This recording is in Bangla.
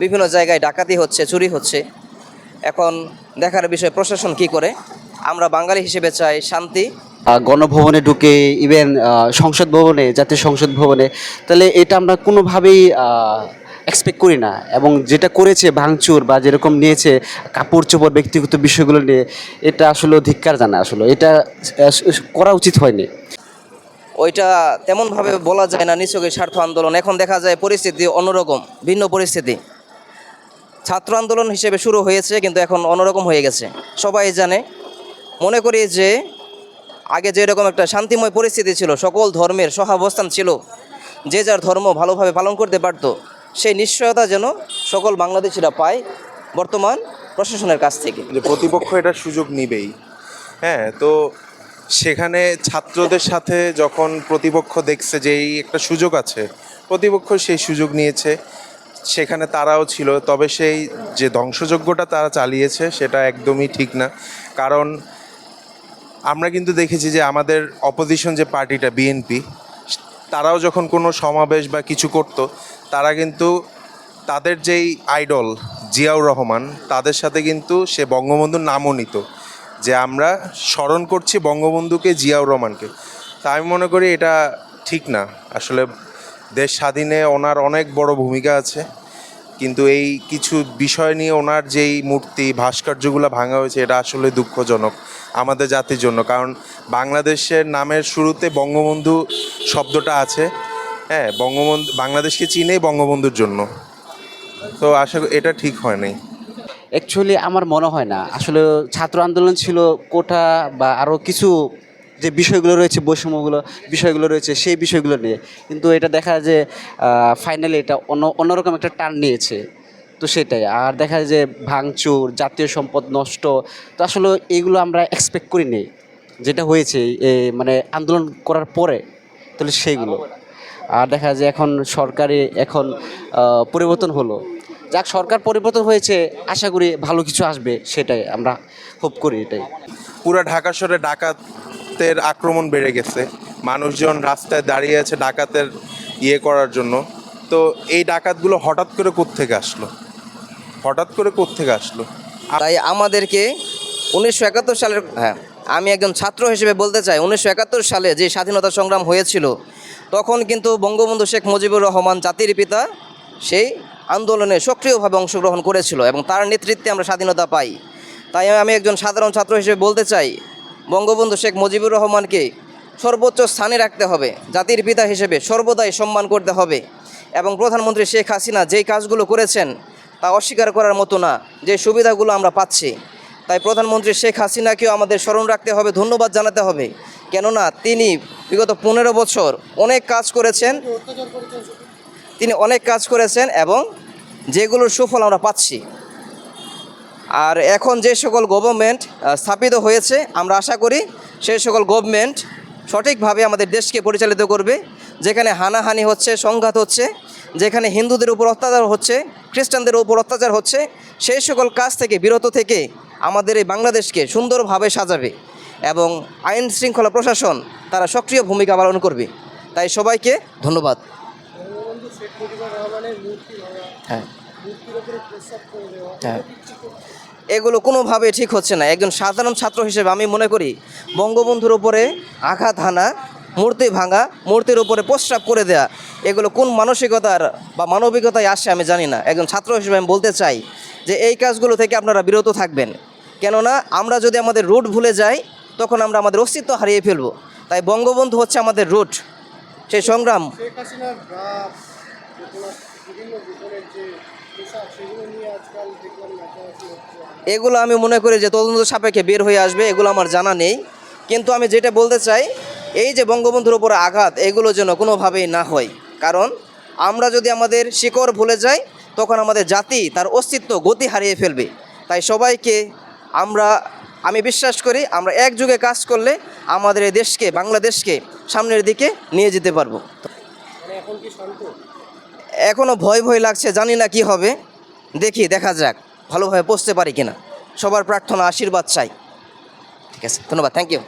বিভিন্ন জায়গায় ডাকাতি হচ্ছে, চুরি হচ্ছে। এখন দেখার বিষয় প্রশাসন কি করে। আমরা বাঙালি হিসেবে চাই শান্তি। গণভবনে ঢুকে, ইভেন সংসদ ভবনে, জাতীয় সংসদ ভবনে, তাহলে এটা আমরা কোনোভাবেই এক্সপেক্ট করি না। এবং যেটা করেছে ভাঙচুর বা যেরকম নিয়েছে কাপড় চোপড় ব্যক্তিগত বিষয়গুলো নিয়ে, এটা আসলে ধিক্কার জানা। আসলে এটা করা উচিত হয়নি। ওইটা তেমনভাবে বলা যায় না নিছকই স্বার্থ আন্দোলন। এখন দেখা যায় পরিস্থিতি অন্যরকম, ভিন্ন পরিস্থিতি। ছাত্র আন্দোলন হিসেবে শুরু হয়েছে, কিন্তু এখন অন্যরকম হয়ে গেছে, সবাই জানে। মনে করি যে আগে যেরকম একটা শান্তিময় পরিস্থিতি ছিল, সকল ধর্মের সহাবস্থান ছিল, যে যার ধর্ম ভালোভাবে পালন করতে পারত, সেই নিশ্চয়তা যেন সকল বাংলাদেশিরা পায় বর্তমান প্রশাসনের কাছ থেকে। যে প্রতিপক্ষ এটার সুযোগ নিবেই। হ্যাঁ, তো সেখানে ছাত্রদের সাথে যখন প্রতিপক্ষ দেখছে যে এই একটা সুযোগ আছে, প্রতিপক্ষ সেই সুযোগ নিয়েছে, সেখানে তারাও ছিল। তবে সেই যে ধ্বংসযজ্ঞটা তারা চালিয়েছে সেটা একদমই ঠিক না। কারণ আমরা কিন্তু দেখেছি যে আমাদের অপোজিশন যে পার্টিটা বিএনপি, তারাও যখন কোনো সমাবেশ বা কিছু করতো, তারা কিন্তু তাদের যেই আইডল জিয়াউর রহমান, তাদের সাথে কিন্তু সে বঙ্গবন্ধুর নামও নিত, যে আমরা স্মরণ করছি বঙ্গবন্ধুকে, জিয়াউর রহমানকে। তা আমি মনে করি এটা ঠিক না। আসলে দেশ স্বাধীনে ওনার অনেক বড় ভূমিকা আছে, কিন্তু এই কিছু বিষয় নিয়ে ওনার যেই মূর্তি ভাস্কর্যগুলো ভাঙা হয়েছে, এটা আসলে দুঃখজনক আমাদের জাতির জন্য। কারণ বাংলাদেশের নামের শুরুতে বঙ্গবন্ধু শব্দটা আছে। হ্যাঁ, বঙ্গবন্ধু, বাংলাদেশকে চিনেই বঙ্গবন্ধুর জন্য। তো আশা করি এটা ঠিক হয় নাই। অ্যাকচুয়ালি আমার মনে হয় না আসলে ছাত্র আন্দোলন ছিল কোটা বা আরও কিছু যে বিষয়গুলো রয়েছে, বৈষম্যগুলো বিষয়গুলো রয়েছে, সেই বিষয়গুলো নিয়ে। কিন্তু এটা দেখা যায় যে ফাইনালি এটা অন্যরকম একটা টার্ন নিয়েছে। তো সেটাই। আর দেখা যায় যে ভাঙচুর, জাতীয় সম্পদ নষ্ট, তো আসলে এইগুলো আমরা এক্সপেক্ট করিনি যেটা হয়েছে মানে আন্দোলন করার পরে, তাহলে সেইগুলো। আর দেখা যায় এখন সরকারি এখন পরিবর্তন হলো, যাক সরকার পরিবর্তন হয়েছে, আশা করি ভালো কিছু আসবে, সেটাই আমরা হোপ করি। এটাই। পুরা ঢাকা শহরে ডাকাতের আক্রমণ বেড়ে গেছে, মানুষজন রাস্তায় দাঁড়িয়ে আছে ডাকাতের করার জন্য। তো এই ডাকাতগুলো হঠাৎ করে কোত্থেকে আসলো, হঠাৎ করে কোত্থেকে আসলো? তাই আমাদেরকে 1971 সালের, হ্যাঁ, আমি একজন ছাত্র হিসেবে বলতে চাই, 1971 সালে যে স্বাধীনতা সংগ্রাম হয়েছিল, তখন কিন্তু বঙ্গবন্ধু শেখ মুজিবুর রহমান জাতির পিতা সেই আন্দোলনে সক্রিয়ভাবে অংশগ্রহণ করেছিল এবং তার নেতৃত্বে আমরা স্বাধীনতা পাই। তাই আমি একজন সাধারণ ছাত্র হিসেবে বলতে চাই, বঙ্গবন্ধু শেখ মুজিবুর রহমানকে সর্বোচ্চ স্থানে রাখতে হবে, জাতির পিতা হিসেবে সর্বদাই সম্মান করতে হবে। এবং প্রধানমন্ত্রী শেখ হাসিনা যেই কাজগুলো করেছেন তা অস্বীকার করার মতো না, যে সুবিধাগুলো আমরা পাচ্ছি। তাই প্রধানমন্ত্রী শেখ হাসিনাকেও আমাদের স্মরণ রাখতে হবে, ধন্যবাদ জানাতে হবে। কেননা তিনি বিগত 15 বছর অনেক কাজ করেছেন, এবং যেগুলোর সুফল আমরা পাচ্ছি। আর এখন যে সকল গভর্নমেন্ট স্থাপিত হয়েছে, আমরা আশা করি সেই সকল গভর্নমেন্ট সঠিকভাবে আমাদের দেশকে পরিচালিত করবে। যেখানে হানাহানি হচ্ছে, সংঘাত হচ্ছে, যেখানে হিন্দুদের উপর অত্যাচার হচ্ছে, খ্রিস্টানদের উপর অত্যাচার হচ্ছে, সেই সকল কাজ থেকে বিরত থেকে আমাদের এই বাংলাদেশকে সুন্দরভাবে সাজাবে এবং আইন শৃঙ্খলা প্রশাসন তারা সক্রিয় ভূমিকা পালন করবে। তাই সবাইকে ধন্যবাদ। হ্যাঁ, হ্যাঁ, এগুলো কোনোভাবে ঠিক হচ্ছে না। একজন সাধারণ ছাত্র হিসেবে আমি মনে করি বঙ্গবন্ধুর উপরে আঘাত হানা, মূর্তি ভাঙা, মূর্তির উপরে প্রস্রাব করে দেয়া, এগুলো কোন মানসিকতার বা মানবিকতায় আসে আমি জানি না। একজন ছাত্র হিসেবে আমি বলতে চাই যে এই কাজগুলো থেকে আপনারা বিরত থাকবেন। কেননা আমরা যদি আমাদের রুট ভুলে যাই, তখন আমরা আমাদের অস্তিত্ব হারিয়ে ফেলব। তাই বঙ্গবন্ধু হচ্ছে আমাদের রুট, সেই সংগ্রাম। এগুলো আমি মনে করি যে তদন্ত সাপেক্ষে বের হয়ে আসবে, এগুলো আমার জানা নেই। কিন্তু আমি যেটা বলতে চাই, এই যে বঙ্গবন্ধুর উপরে আঘাত, এগুলো যেন কোনোভাবেই না হয়। কারণ আমরা যদি আমাদের শিকড় ভুলে যাই, তখন আমাদের জাতি তার অস্তিত্ব গতি হারিয়ে ফেলবে। তাই সবাইকে আমি বিশ্বাস করি আমরা একযোগে কাজ করলে আমাদের এই দেশকে, বাংলাদেশকে সামনের দিকে নিয়ে যেতে পারবো। এখনও ভয় ভয় লাগছে, জানি না কি হবে, দেখা যাক ভালোভাবে পৌঁছতে পারি কিনা। সবার প্রার্থনা, আশীর্বাদ চাই। ঠিক আছে, ধন্যবাদ, থ্যাংক ইউ।